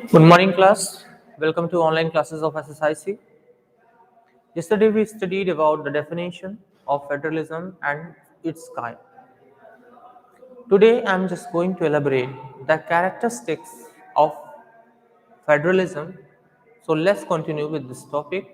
Good morning, class. Welcome to online classes of SSIC. Yesterday we studied about the definition of federalism and its kind. Today I am just going to elaborate the characteristics of federalism. So let's continue with this topic.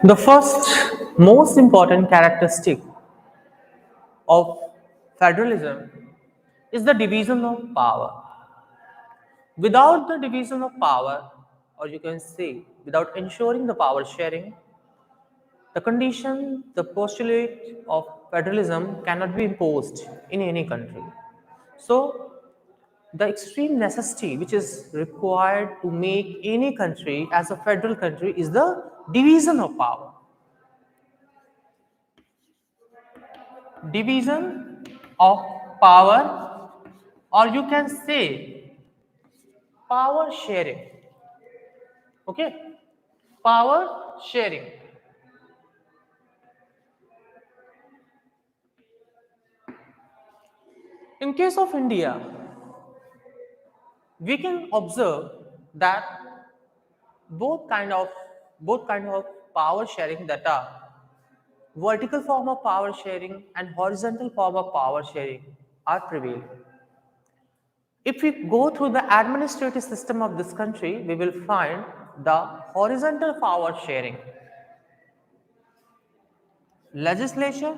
The first most important characteristic of federalism is the division of power. Without the division of power, or you can say without ensuring the power sharing, the condition, the postulate of federalism cannot be imposed in any country. So, the extreme necessity which is required to make any country as a federal country is the division of power. Division of power, or you can say power sharing. Okay, power sharing. In case of India, we can observe that both kind of power sharing, that are vertical form of power sharing and horizontal form of power sharing, are prevailing. If we go through the administrative system of this country, we will find the horizontal power sharing. Legislature,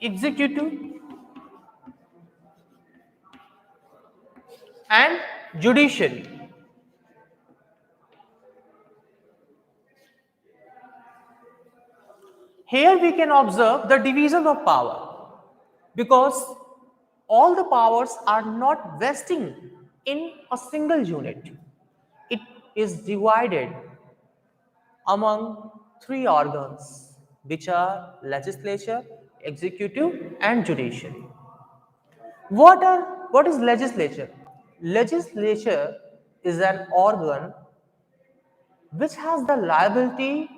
executive, and judiciary. Here we can observe the division of power, because all the powers are not vesting in a single unit. It is divided among three organs, which are legislature, executive, and judiciary. What is legislature? Legislature is an organ which has the liability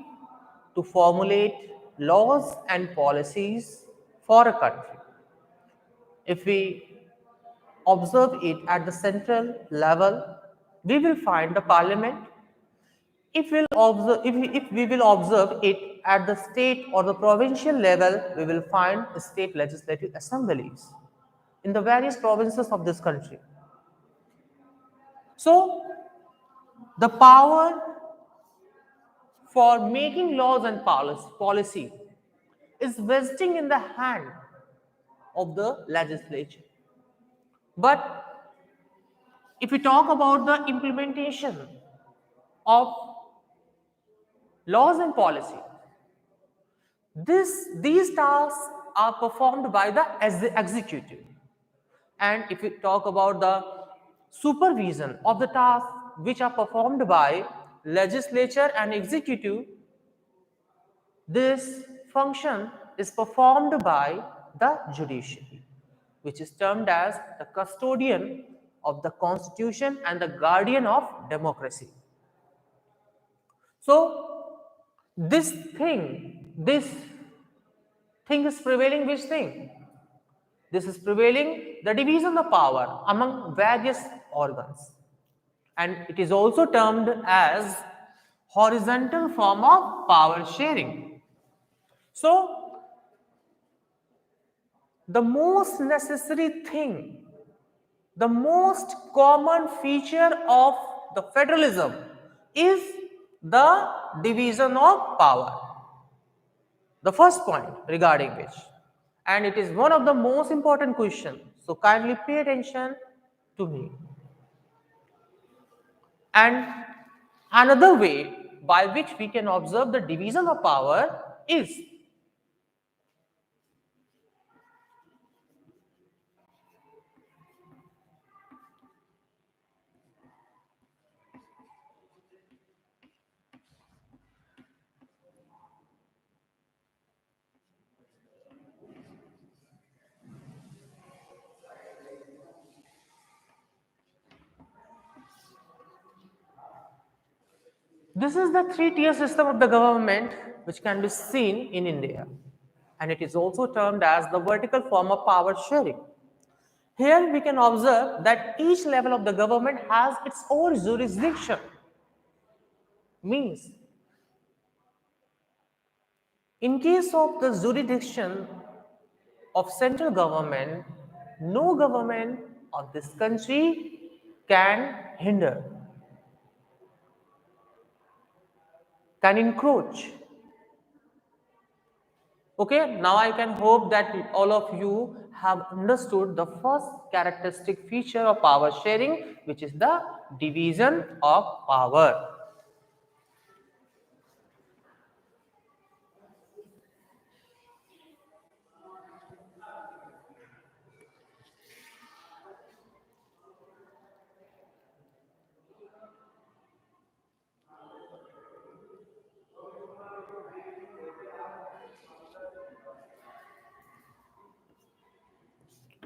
to formulate laws and policies for a country. If we observe it at the central level, we will find the parliament. If we will observe it at the state or the provincial level, we will find the state legislative assemblies in the various provinces of this country. So, the power for making laws and policy is vesting in the hand of the legislature. But if we talk about the implementation of laws and policy, these tasks are performed by the executive. And if we talk about the supervision of the tasks which are performed by legislature and executive, this function is performed by the judiciary, which is termed as the custodian of the constitution and the guardian of democracy. So this thing is prevailing. Which thing? This is prevailing the division of power among various organs, and it is also termed as horizontal form of power sharing. So the most necessary thing, the most common feature of the federalism is the division of power. The first point regarding which, and it is one of the most important questions, so kindly pay attention to me. And another way by which we can observe the division of power is this is the three-tier system of the government which can be seen in India, and it is also termed as the vertical form of power sharing. Here we can observe that each level of the government has its own jurisdiction. Means, in case of the jurisdiction of central government, no government of this country can hinder, can encroach. Okay, now I can hope that all of you have understood the first characteristic feature of power sharing, which is the division of power.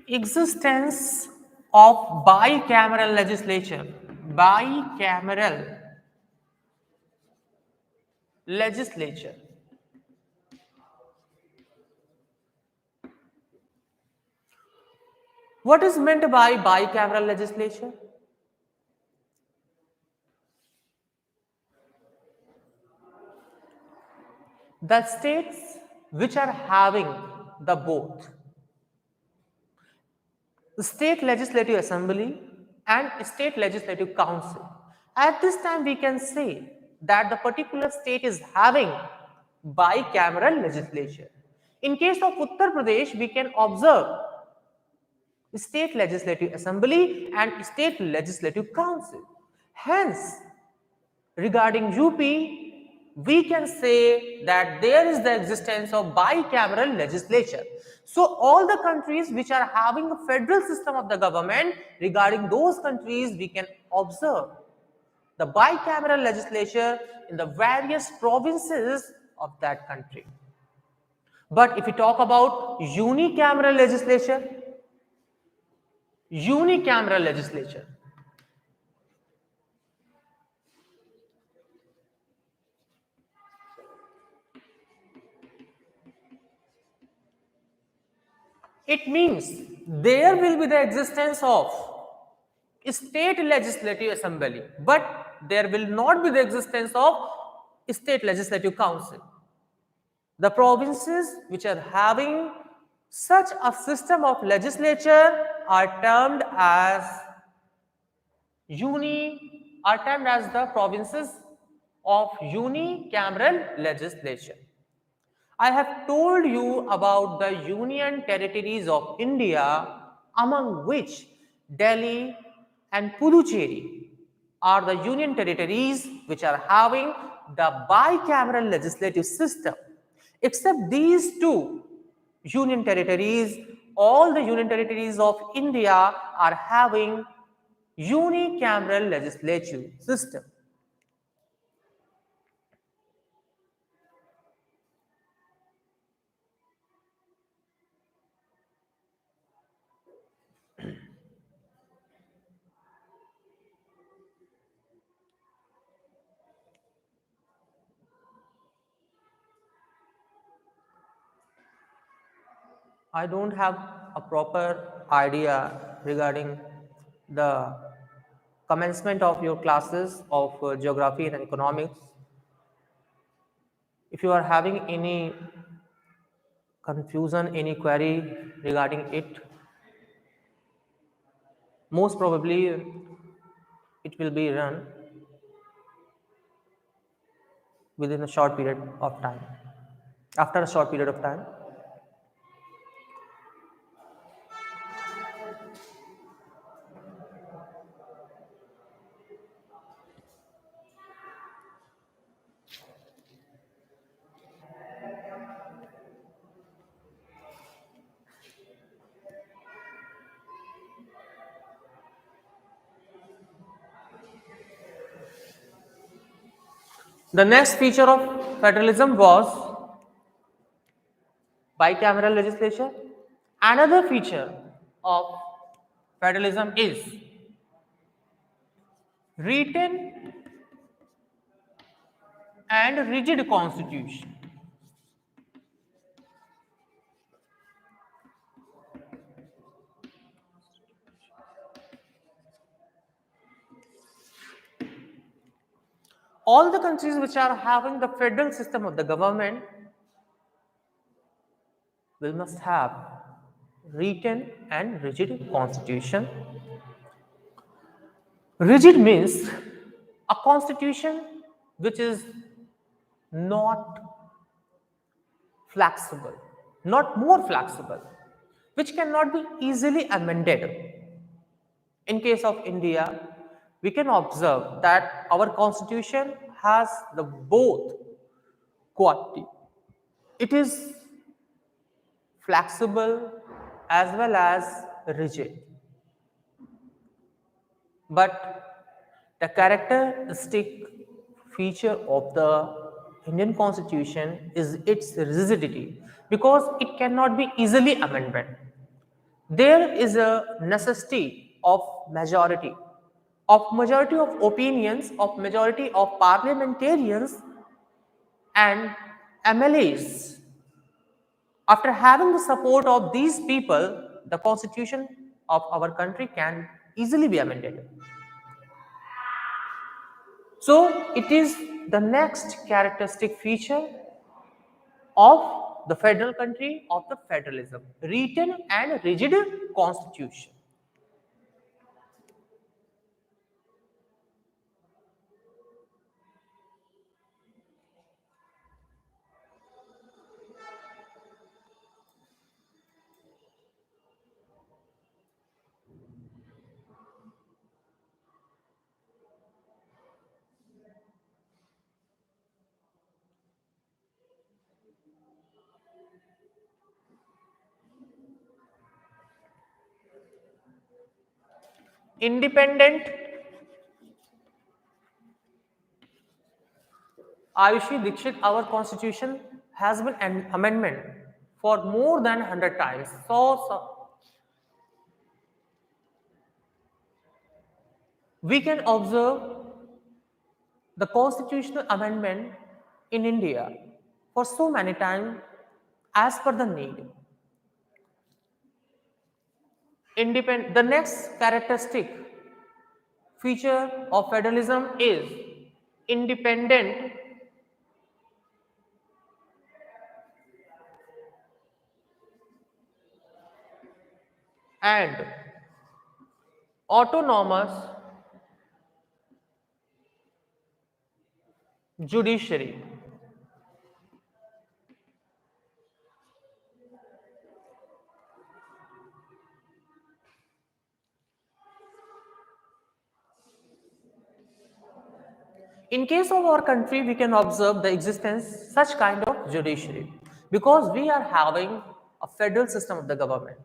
Existence of bicameral legislature. Bicameral legislature. What is meant by bicameral legislature? The states which are having the both state legislative assembly and state legislative council. At this time we can say that the particular state is having bicameral legislature. In case of Uttar Pradesh, we can observe state legislative assembly and state legislative council. Hence, regarding UP, we can say that there is the existence of bicameral legislature. So all the countries which are having a federal system of the government, regarding those countries we can observe the bicameral legislature in the various provinces of that country. But if we talk about unicameral legislature, it means there will be the existence of state legislative assembly, but there will not be the existence of state legislative council. The provinces which are having such a system of legislature are termed as the provinces of unicameral legislature. I have told you about the union territories of India, among which Delhi and Puducherry are the union territories which are having the bicameral legislative system. Except these two union territories, all the union territories of India are having unicameral legislative system. I don't have a proper idea regarding the commencement of your classes of geography and economics. If you are having any confusion, any query regarding it, most probably it will be run within a short period of time. After a short period of time, the next feature of federalism was bicameral legislature. Another feature of federalism is written and rigid constitution. All the countries which are having the federal system of the government will must have written and rigid constitution. Rigid means a constitution which is not flexible, not more flexible, which cannot be easily amended. In case of India, we can observe that our constitution has the both quality. It is flexible as well as rigid. But the characteristic feature of the Indian constitution is its rigidity because it cannot be easily amended. There is a necessity of majority of opinions, of majority of parliamentarians and MLAs. After having the support of these people, the constitution of our country can easily be amended. So it is the next characteristic feature of the federal country, of the federalism, written and rigid constitution. Independent Ayushi Dikshit, our constitution has been an amendment for more than 100 times. So we can observe the constitutional amendment in India for so many times as per the need. The next characteristic feature of federalism is independent and autonomous judiciary. In case of our country, we can observe the existence such kind of judiciary because we are having a federal system of the government.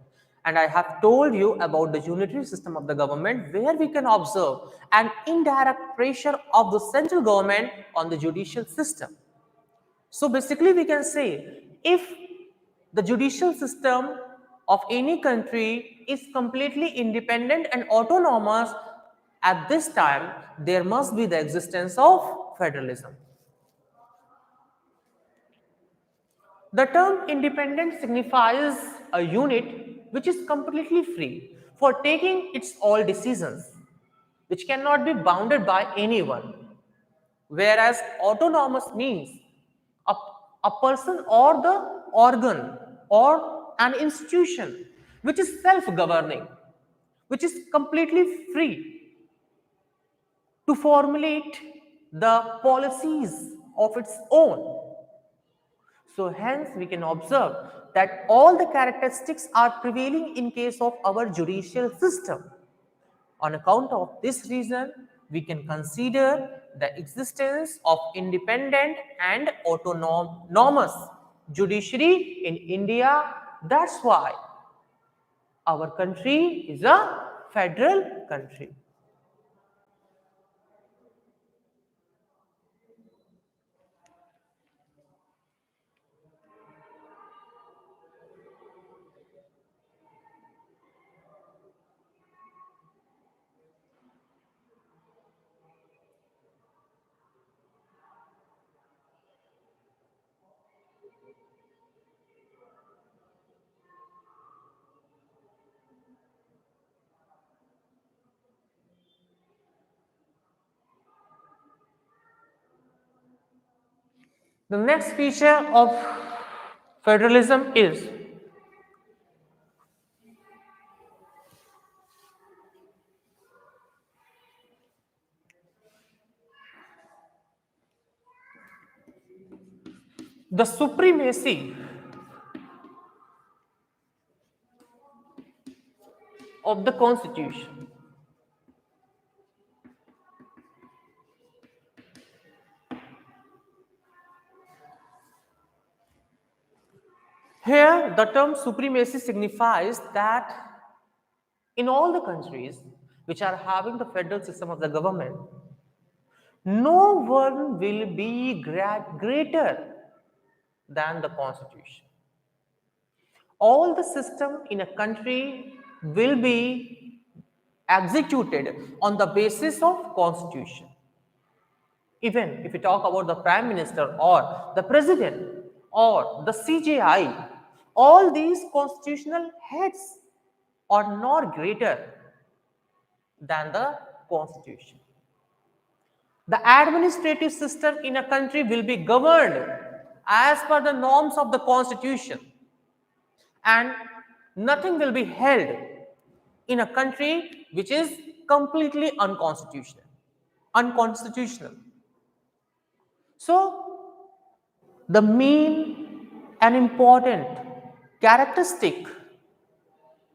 And I have told you about the unitary system of the government where we can observe an indirect pressure of the central government on the judicial system. So basically we can say if the judicial system of any country is completely independent and autonomous, at this time there must be the existence of federalism. The term independent signifies a unit which is completely free for taking its all decisions, which cannot be bounded by anyone. Whereas autonomous means a, a person or the organ or an institution which is self-governing, which is completely free to formulate the policies of its own. So hence we can observe that all the characteristics are prevailing in case of our judicial system. On account of this reason, we can consider the existence of independent and autonomous judiciary in India. That's why our country is a federal country. The next feature of federalism is the supremacy of the constitution. Here, the term supremacy signifies that in all the countries which are having the federal system of the government, no one will be greater than the constitution. All the system in a country will be executed on the basis of constitution. Even if we talk about the prime minister or the president or the CJI, all these constitutional heads are not greater than the constitution. The administrative system in a country will be governed as per the norms of the constitution, and nothing will be held in a country which is completely unconstitutional. So the main and important characteristic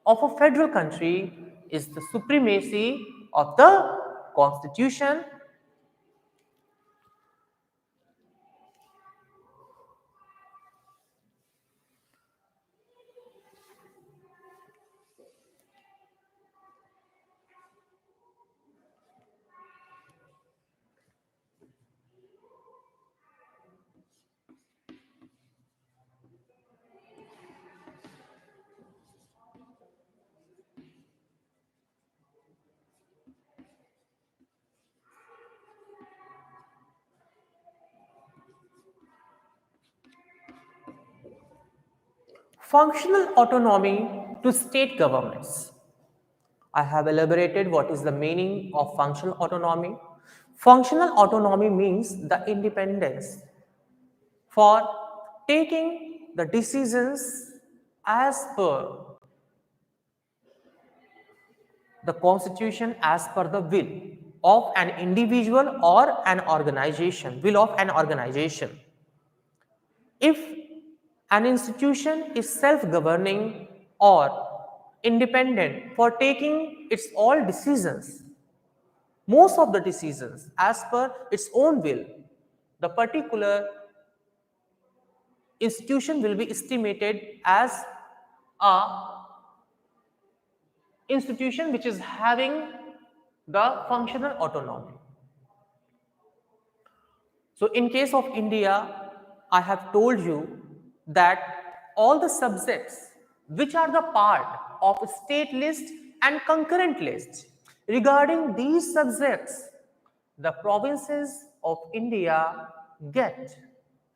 of a federal country is the supremacy of the constitution. Functional autonomy to state governments. I have elaborated what is the meaning of functional autonomy. Functional autonomy means the independence for taking the decisions as per the constitution, as per the will of an individual or an organization, will of an organization. If an institution is self-governing or independent for taking its all decisions, most of the decisions as per its own will, the particular institution will be estimated as a institution which is having the functional autonomy. So in case of India, I have told you that all the subjects which are the part of state list and concurrent list, regarding these subjects, the provinces of India get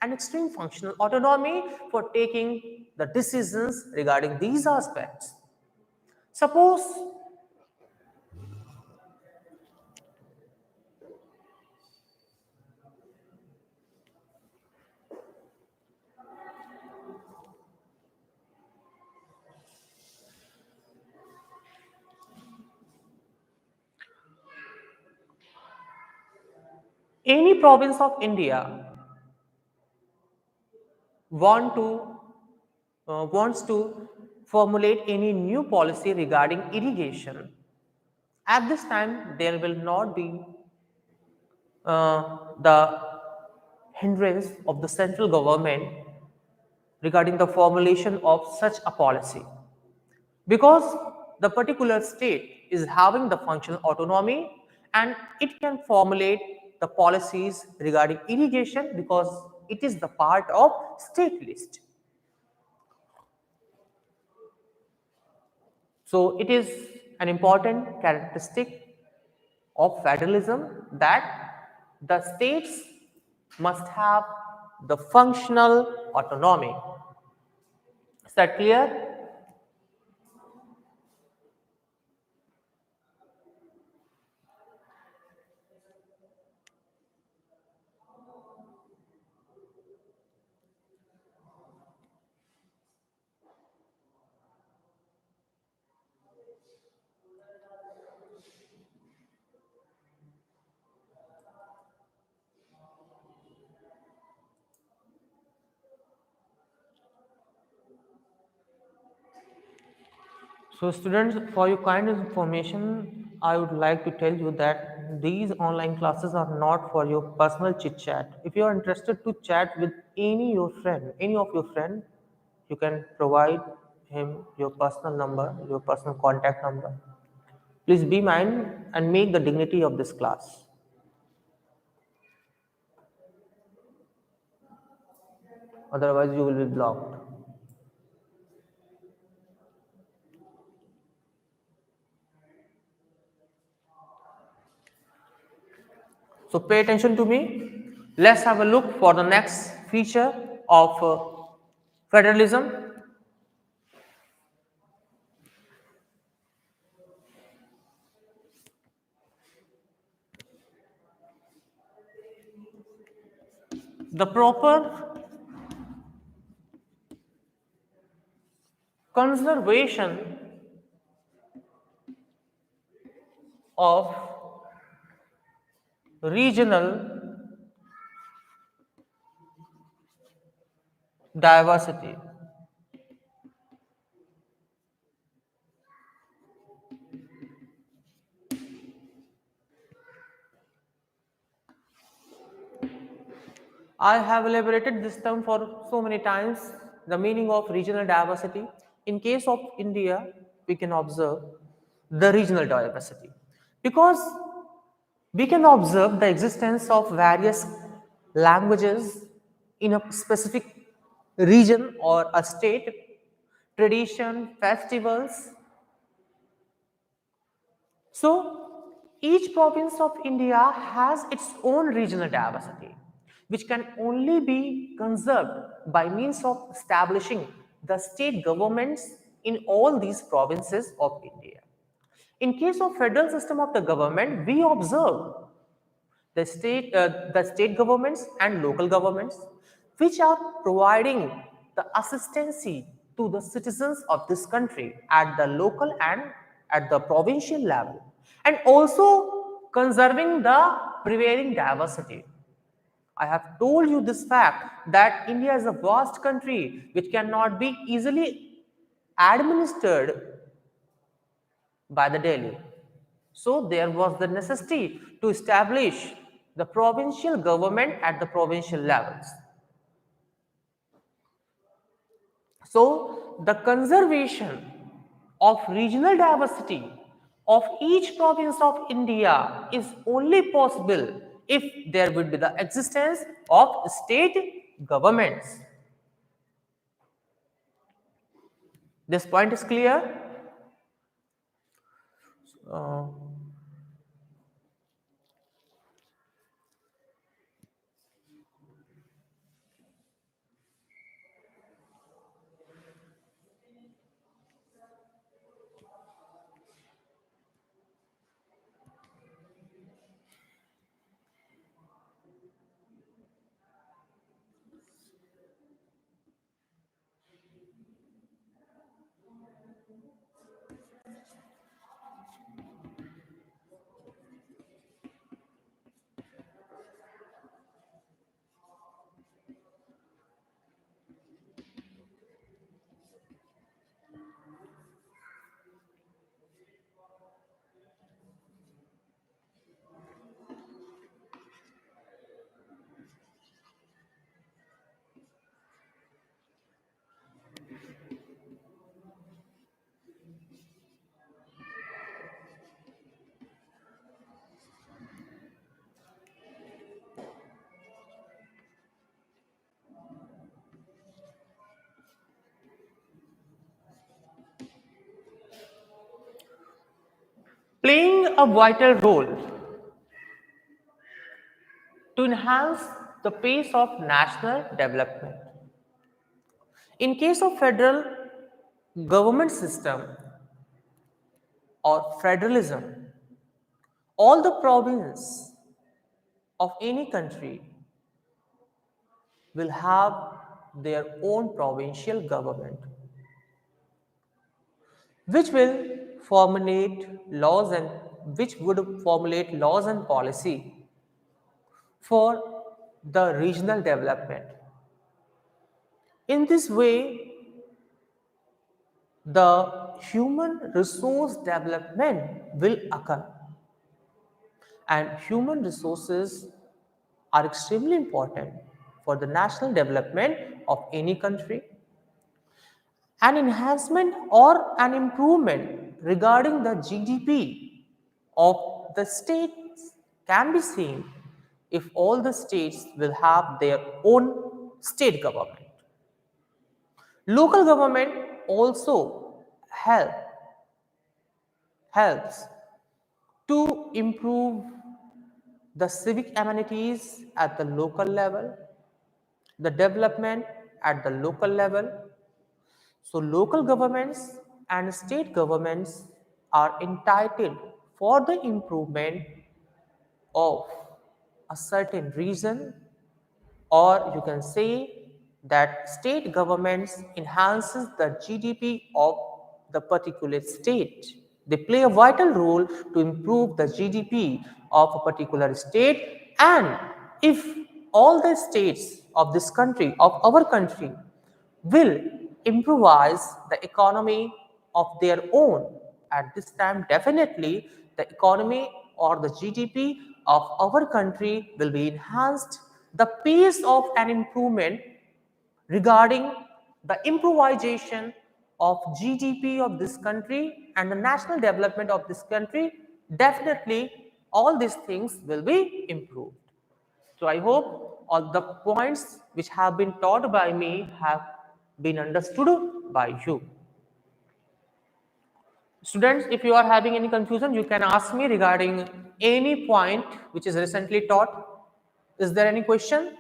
an extreme functional autonomy for taking the decisions regarding these aspects. Suppose any province of India want to wants to formulate any new policy regarding irrigation, at this time there will not be the hindrance of the central government regarding the formulation of such a policy, because the particular state is having the functional autonomy and it can formulate the policies regarding irrigation because it is the part of state list. So it is an important characteristic of federalism that the states must have the functional autonomy. Is that clear? So students, for your kind information, I would like to tell you that these online classes are not for your personal chit chat. If you are interested to chat with any of your friend, you can provide him your personal number, your personal contact number. Please be mine and make the dignity of this class. Otherwise, you will be blocked. So pay attention to me. Let's have a look for the next feature of federalism. The proper conservation of regional diversity. I have elaborated this term for so many times, the meaning of regional diversity. In case of India, we can observe the regional diversity because we can observe the existence of various languages in a specific region or a state, tradition, festivals. So each province of India has its own regional diversity, which can only be conserved by means of establishing the state governments in all these provinces of India. In case of federal system of the government, we observe the state governments and local governments, which are providing the assistance to the citizens of this country at the local and at the provincial level, and also conserving the prevailing diversity. I have told you this fact that India is a vast country which cannot be easily administered by the Delhi. So there was the necessity to establish the provincial government at the provincial levels. So the conservation of regional diversity of each province of India is only possible if there would be the existence of state governments. This point is clear. Uh, a vital role to enhance the pace of national development. In case of federal government system or federalism, all the provinces of any country will have their own provincial government, which will formulate laws and which would formulate laws and policy for the regional development. In this way, the human resource development will occur, and human resources are extremely important for the national development of any country. An enhancement or an improvement regarding the GDP of the states can be seen if all the states will have their own state government. Local government also helps to improve the civic amenities at the local level, the development at the local level. So local governments and state governments are entitled for the improvement of a certain region, or you can say that state governments enhances the GDP of the particular state. They play a vital role to improve the GDP of a particular state, and if all the states of this country, of our country, will improvise the economy of their own, at this time definitely the economy or the GDP of our country will be enhanced. The pace of an improvement regarding the improvisation of GDP of this country and the national development of this country, definitely all these things will be improved. So I hope all the points which have been taught by me have been understood by you. Students, if you are having any confusion, you can ask me regarding any point which is recently taught. Is there any question?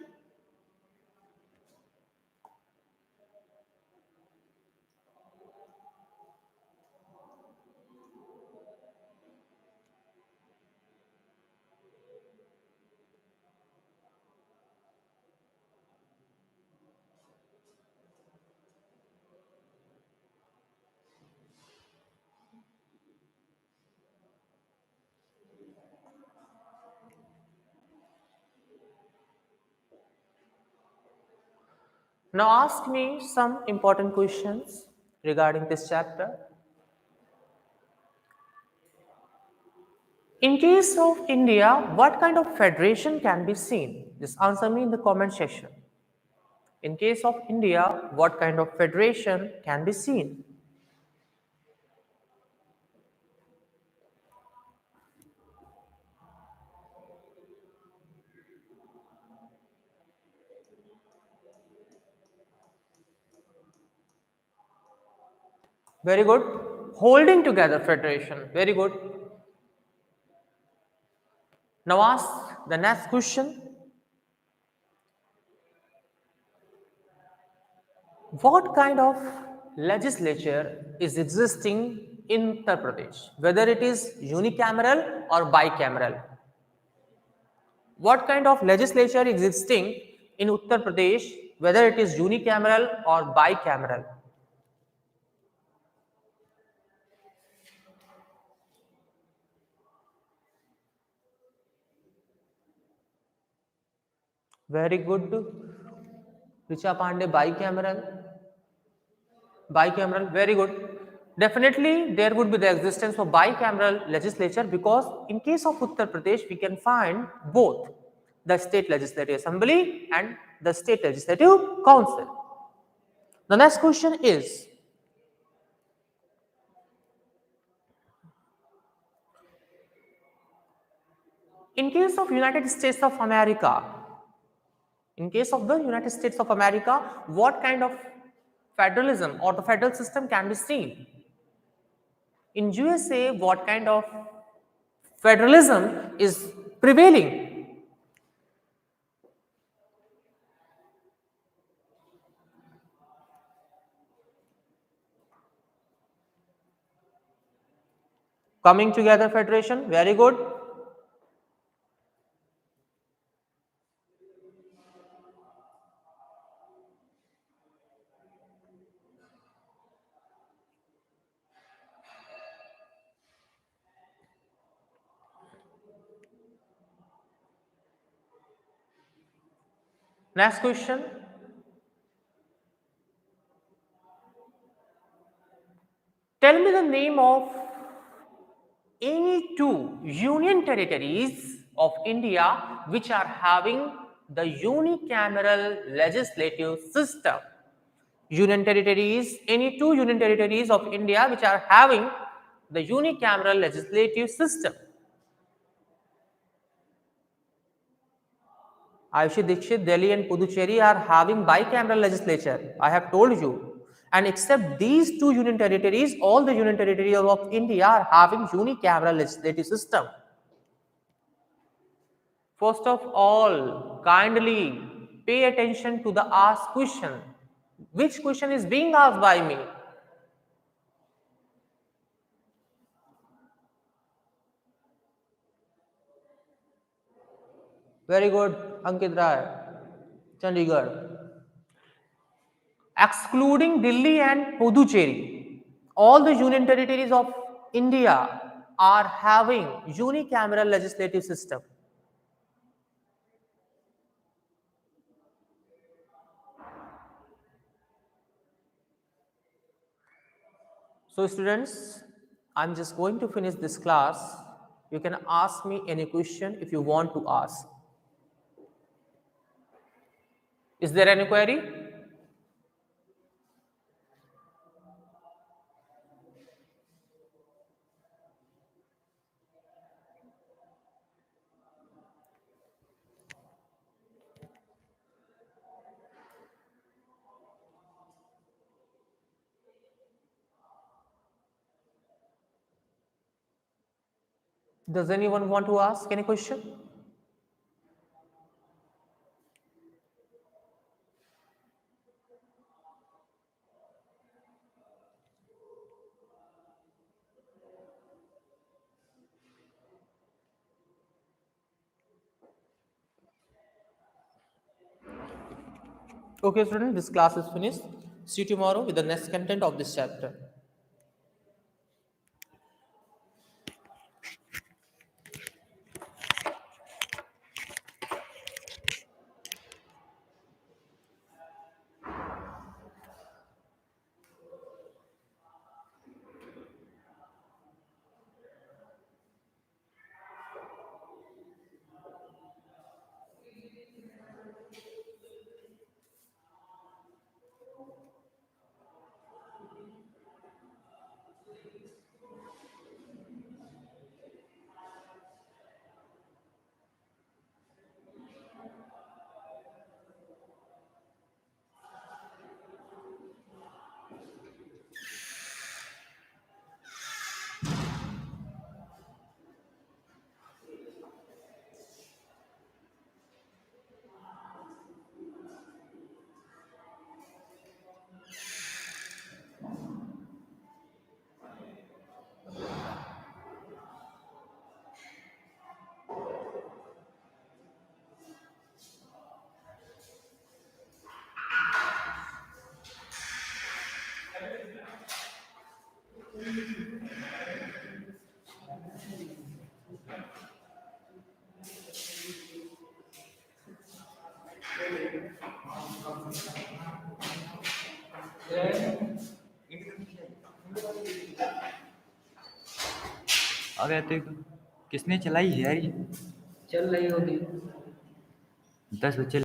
Now ask me some important questions regarding this chapter. In case of India, what kind of federation can be seen? Just answer me in the comment section. In case of India, what kind of federation can be seen? Very good. Holding together federation. Very good. Now ask the next question. What kind of legislature is existing in Uttar Pradesh? Whether it is unicameral or bicameral? What kind of legislature is existing in Uttar Pradesh, whether it is unicameral or bicameral? Very good. Richa Pandey, bicameral. Bicameral, very good. Definitely, there would be the existence of bicameral legislature, because in case of Uttar Pradesh, we can find both the state legislative assembly and the state legislative council. The next question is, in case of United States of America, in case of the United States of America, what kind of federalism or the federal system can be seen? In USA, what kind of federalism is prevailing. Coming together federation, very good. Next question. Tell me the name of any two union territories of India which are having the unicameral legislative system. Union territories, any two union territories of India which are having the unicameral legislative system. Ayushi Dikshit, Delhi and Puducherry are having bicameral legislature. I have told you. And except these two union territories, all the union territories of India are having unicameral legislative system. First of all, kindly pay attention to the asked question. Which question is being asked by me? Very good, Ankit Rai, Chandigarh. Excluding Delhi and Puducherry, all the union territories of India are having unicameral legislative system. So students, I'm just going to finish this class. You can ask me any question if you want to ask. Is there any query? Does anyone want to ask any question? Okay, students, this class is finished. See you tomorrow with the next content of this chapter. अरे तो किसने चलाई है यार ये? चल रही होगी। 10 बच्चे